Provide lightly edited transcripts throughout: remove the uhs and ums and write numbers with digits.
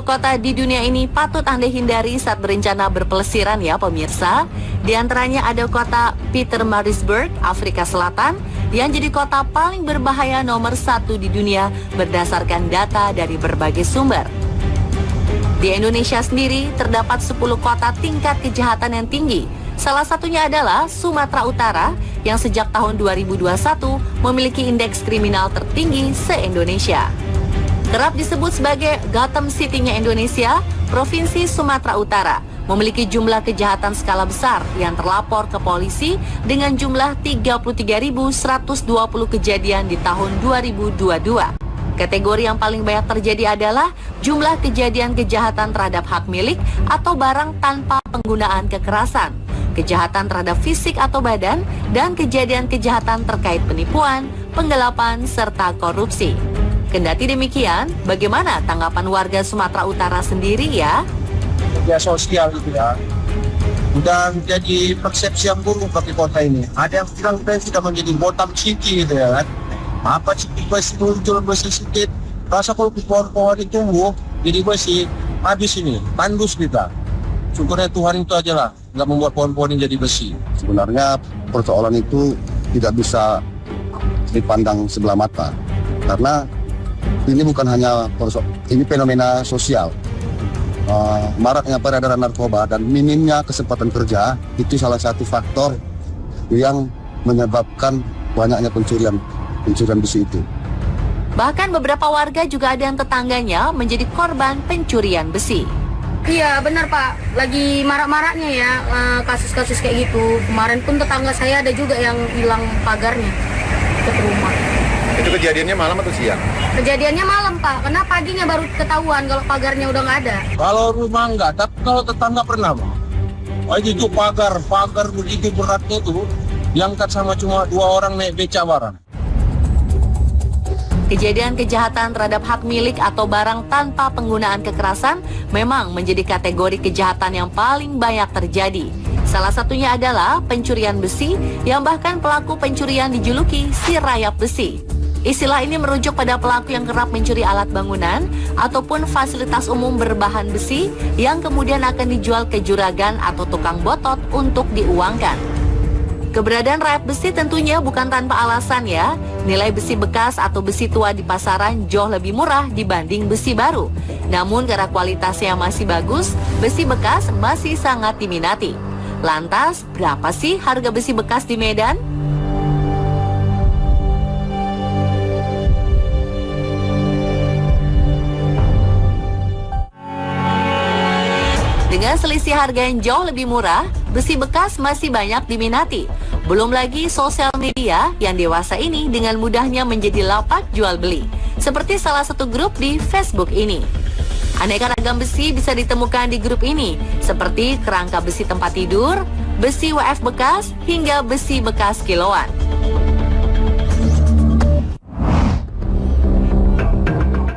kota di dunia ini patut Anda hindari saat berencana berpelesiran ya pemirsa. Di antaranya ada kota Pietermaritzburg, Afrika Selatan, yang jadi kota paling berbahaya nomor 1 di dunia berdasarkan data dari berbagai sumber. Di Indonesia sendiri terdapat 10 kota tingkat kejahatan yang tinggi. Salah satunya adalah Sumatera Utara yang sejak tahun 2021 memiliki indeks kriminal tertinggi se-Indonesia. Kerap disebut sebagai Gotham City-nya Indonesia, Provinsi Sumatera Utara memiliki jumlah kejahatan skala besar yang terlapor ke polisi dengan jumlah 33.120 kejadian di tahun 2022. Kategori yang paling banyak terjadi adalah jumlah kejadian kejahatan terhadap hak milik atau barang tanpa penggunaan kekerasan, kejahatan terhadap fisik atau badan, dan kejadian-kejahatan terkait penipuan, penggelapan, serta korupsi. Kendati demikian, bagaimana tanggapan warga Sumatera Utara sendiri ya? Media sosial itu ya, udah jadi persepsi yang buruk bagi kota ini. Ada yang bilang kita sudah menjadi Gotham City gitu ya kan. Apa sih besi muncul, besi sedikit. Rasa kalau pohon-pohon itu tumbuh, jadi besi, habis ini, tandus kita. Syukurnya Tuhan itu aja lah, nggak membuat pohon-pohon ini jadi besi. Sebenarnya persoalan itu tidak bisa dipandang sebelah mata. Karena ini bukan hanya ini fenomena sosial. Maraknya peredaran narkoba dan minimnya kesempatan kerja itu salah satu faktor yang menyebabkan banyaknya pencurian besi itu. Bahkan beberapa warga juga ada yang tetangganya menjadi korban pencurian besi. Iya benar Pak, lagi marak-maraknya ya kasus-kasus kayak gitu. Kemarin pun tetangga saya ada juga yang hilang pagarnya ke rumah. Itu kejadiannya malam atau siang? Kejadiannya malam Pak, karena paginya baru ketahuan kalau pagarnya udah nggak ada. Kalau rumah enggak, tapi kalau tetangga pernah Bang. Itu pagar begitu beratnya tuh, diangkat sama cuma 2 orang naik beca barang. Kejadian kejahatan terhadap hak milik atau barang tanpa penggunaan kekerasan memang menjadi kategori kejahatan yang paling banyak terjadi. Salah satunya adalah pencurian besi yang bahkan pelaku pencurian dijuluki si rayap besi. Istilah ini merujuk pada pelaku yang kerap mencuri alat bangunan ataupun fasilitas umum berbahan besi yang kemudian akan dijual ke juragan atau tukang botot untuk diuangkan. Keberadaan rayap besi tentunya bukan tanpa alasan ya. Nilai besi bekas atau besi tua di pasaran jauh lebih murah dibanding besi baru. Namun karena kualitasnya masih bagus, besi bekas masih sangat diminati. Lantas, berapa sih harga besi bekas di Medan? Dengan selisih harga yang jauh lebih murah, besi bekas masih banyak diminati. Belum lagi sosial media yang dewasa ini dengan mudahnya menjadi lapak jual beli. Seperti salah satu grup di Facebook ini. Aneka ragam besi bisa ditemukan di grup ini, seperti kerangka besi tempat tidur, besi WF bekas, hingga besi bekas kiloan.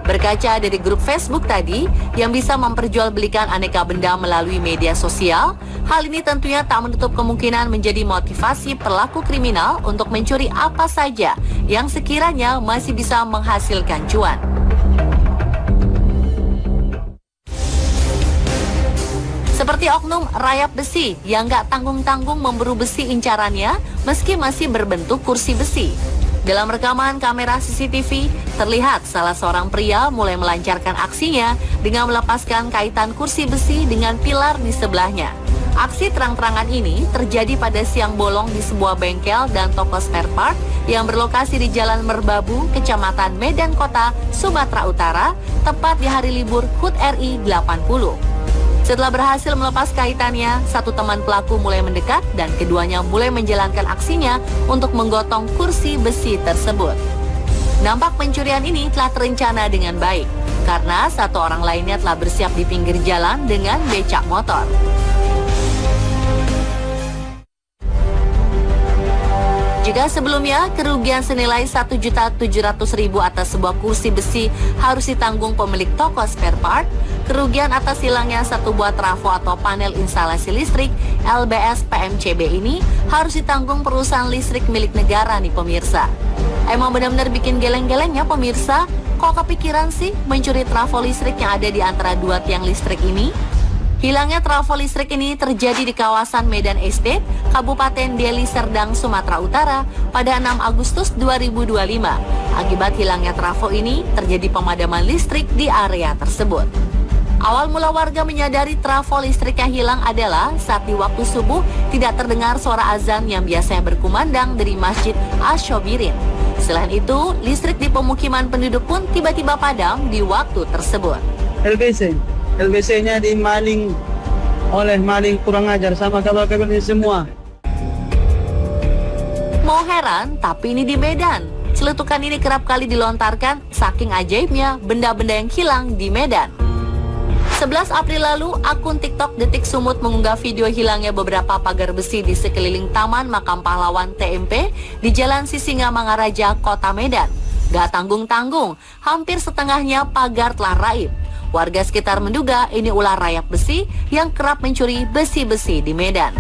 Berkaca dari grup Facebook tadi yang bisa memperjualbelikan aneka benda melalui media sosial, hal ini tentunya tak menutup kemungkinan menjadi motivasi pelaku kriminal untuk mencuri apa saja yang sekiranya masih bisa menghasilkan cuan. Seperti oknum rayap besi yang gak tanggung-tanggung memburu besi incarannya meski masih berbentuk kursi besi. Dalam rekaman kamera CCTV, terlihat salah seorang pria mulai melancarkan aksinya dengan melepaskan kaitan kursi besi dengan pilar di sebelahnya. Aksi terang-terangan ini terjadi pada siang bolong di sebuah bengkel dan toko spare part yang berlokasi di Jalan Merbabu, Kecamatan Medan Kota, Sumatera Utara, tepat di hari libur HUT RI 80. Setelah berhasil melepas kaitannya, satu teman pelaku mulai mendekat dan keduanya mulai menjalankan aksinya untuk menggotong kursi besi tersebut. Nampak pencurian ini telah terencana dengan baik, karena satu orang lainnya telah bersiap di pinggir jalan dengan becak motor. Jika sebelumnya kerugian senilai Rp1.700.000 atas sebuah kursi besi harus ditanggung pemilik toko spare part, kerugian atas hilangnya satu buah trafo atau panel instalasi listrik LBS PMCB ini harus ditanggung perusahaan listrik milik negara nih pemirsa. Emang benar-benar bikin geleng-geleng ya pemirsa. Kok kepikiran sih mencuri trafo listrik yang ada di antara dua tiang listrik ini? Hilangnya trafo listrik ini terjadi di kawasan Medan Estate, Kabupaten Deli Serdang, Sumatera Utara pada 6 Agustus 2025. Akibat hilangnya trafo ini, terjadi pemadaman listrik di area tersebut. Awal mula warga menyadari trafo listrik yang hilang adalah saat di waktu subuh tidak terdengar suara azan yang biasanya berkumandang dari Masjid Asy-Syobirin. Selain itu, listrik di pemukiman penduduk pun tiba-tiba padam di waktu tersebut. LBC-nya dimaling oleh maling kurang ajar sama kabel-kabel ini semua. Mau heran, tapi ini di Medan. Celetukan ini kerap kali dilontarkan saking ajaibnya benda-benda yang hilang di Medan. 11 April lalu, akun TikTok Detik Sumut mengunggah video hilangnya beberapa pagar besi di sekeliling Taman Makam Pahlawan TMP di Jalan Sisingamangaraja, Kota Medan. Gak tanggung-tanggung, hampir setengahnya pagar telah raib. Warga sekitar menduga ini ulah rayap besi yang kerap mencuri besi-besi di Medan.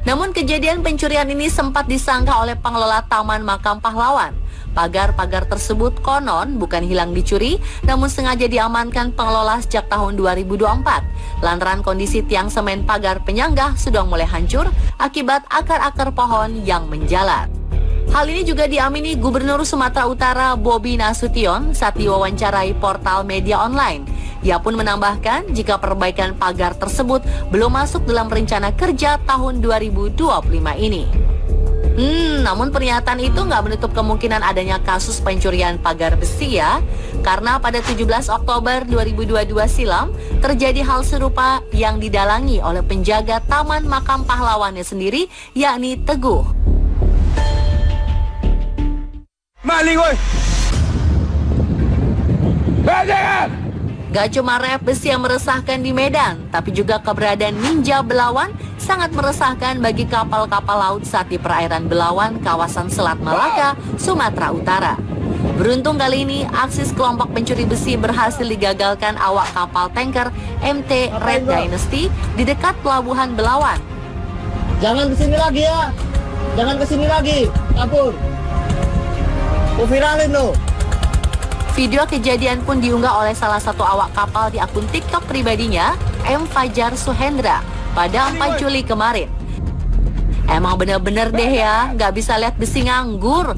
Namun kejadian pencurian ini sempat disangka oleh pengelola Taman Makam Pahlawan. Pagar-pagar tersebut konon bukan hilang dicuri, namun sengaja diamankan pengelola sejak tahun 2024. Lantaran kondisi tiang semen pagar penyangga sudah mulai hancur akibat akar-akar pohon yang menjalar. Hal ini juga diamini Gubernur Sumatera Utara Bobi Nasution saat diwawancarai portal media online. Ia pun menambahkan jika perbaikan pagar tersebut belum masuk dalam rencana kerja tahun 2025 ini. Namun pernyataan itu nggak menutup kemungkinan adanya kasus pencurian pagar besi ya. Karena pada 17 Oktober 2022 silam terjadi hal serupa yang didalangi oleh penjaga Taman Makam Pahlawannya sendiri, yakni Teguh. Maling woi! Bajakan! Gak cuma rayap besi yang meresahkan di Medan, tapi juga keberadaan ninja Belawan sangat meresahkan bagi kapal-kapal laut saat di perairan Belawan, kawasan Selat Malaka, Sumatera Utara. Beruntung kali ini, aksi kelompok pencuri besi berhasil digagalkan awak kapal tanker MT Red Dynasty di dekat pelabuhan Belawan. Jangan kesini lagi ya! Jangan kesini lagi! Kabur! Viralin lo! Video kejadian pun diunggah oleh salah satu awak kapal di akun TikTok pribadinya, M. Fajar Suhendra, pada 4 Juli kemarin. Emang bener-bener deh ya, nggak bisa lihat besi nganggur.